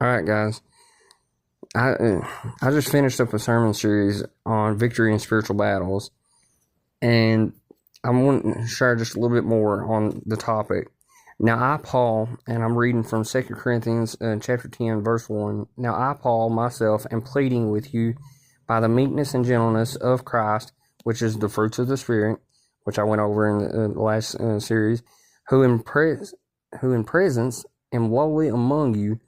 All right, guys. I just finished up a sermon series on victory in spiritual battles, and I'm wanting to share just a little bit more on the topic. Now, I, Paul, and I'm reading from 2 Corinthians chapter 10, verse 1. Now, I, Paul, myself, am pleading with you by the meekness and gentleness of Christ, which is the fruits of the Spirit, which I went over in the last series, who in presence am lowly among you,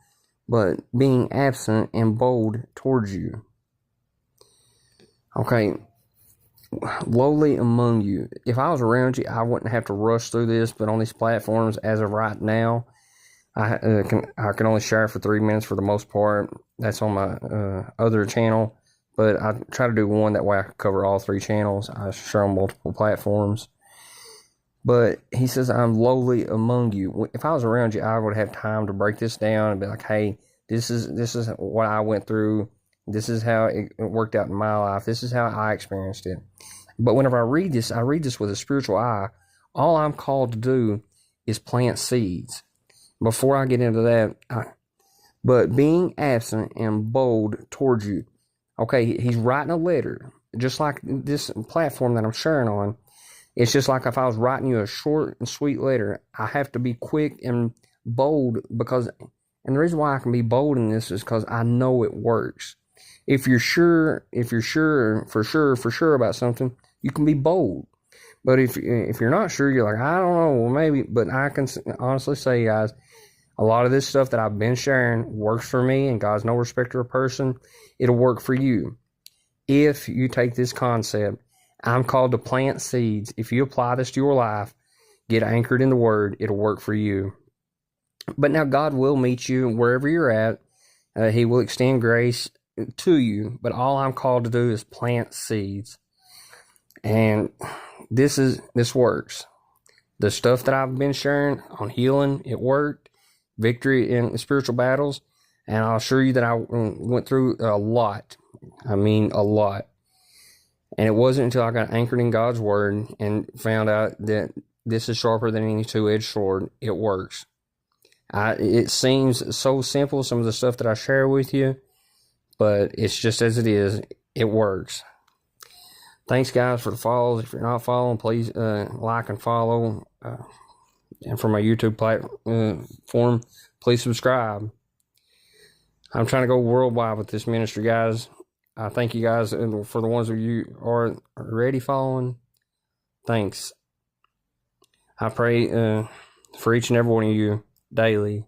but being absent and bold towards you. Okay, lowly among you. If I was around you, I wouldn't have to rush through this, but on these platforms, as of right now, I can only share for 3 minutes for the most part. That's on my other channel, but I try to do one that way I can cover all 3 channels. I share on multiple platforms. But he says, I'm lowly among you. If I was around you, I would have time to break this down and be like, hey, this is what I went through. This is how it worked out in my life. This is how I experienced it. But whenever I read this with a spiritual eye. All I'm called to do is plant seeds. Before I get into that, but being absent and bold towards you. Okay, he's writing a letter, just like this platform that I'm sharing on. It's just like if I was writing you a short and sweet letter, I have to be quick and bold and the reason why I can be bold in this is because I know it works. If you're sure for sure about something, you can be bold. But if you're not sure, you're like, I don't know, well maybe. But I can honestly say, guys, a lot of this stuff that I've been sharing works for me, and God's no respecter of person. It'll work for you if you take this concept. I'm called to plant seeds. If you apply this to your life, get anchored in the Word, it'll work for you. But now God will meet you wherever you're at. He will extend grace to you. But all I'm called to do is plant seeds. And this works. The stuff that I've been sharing on healing, it worked. Victory in spiritual battles. And I'll assure you that I went through a lot. I mean, a lot. And it wasn't until I got anchored in God's Word and found out that this is sharper than any two-edged sword. It works. It seems so simple, some of the stuff that I share with you, but it's just as it is. It works. Thanks, guys, for the follows. If you're not following, please like and follow. And for my YouTube platform, please subscribe. I'm trying to go worldwide with this ministry, guys. I thank you guys, and for the ones of you are already following, thanks. I pray for each and every one of you daily.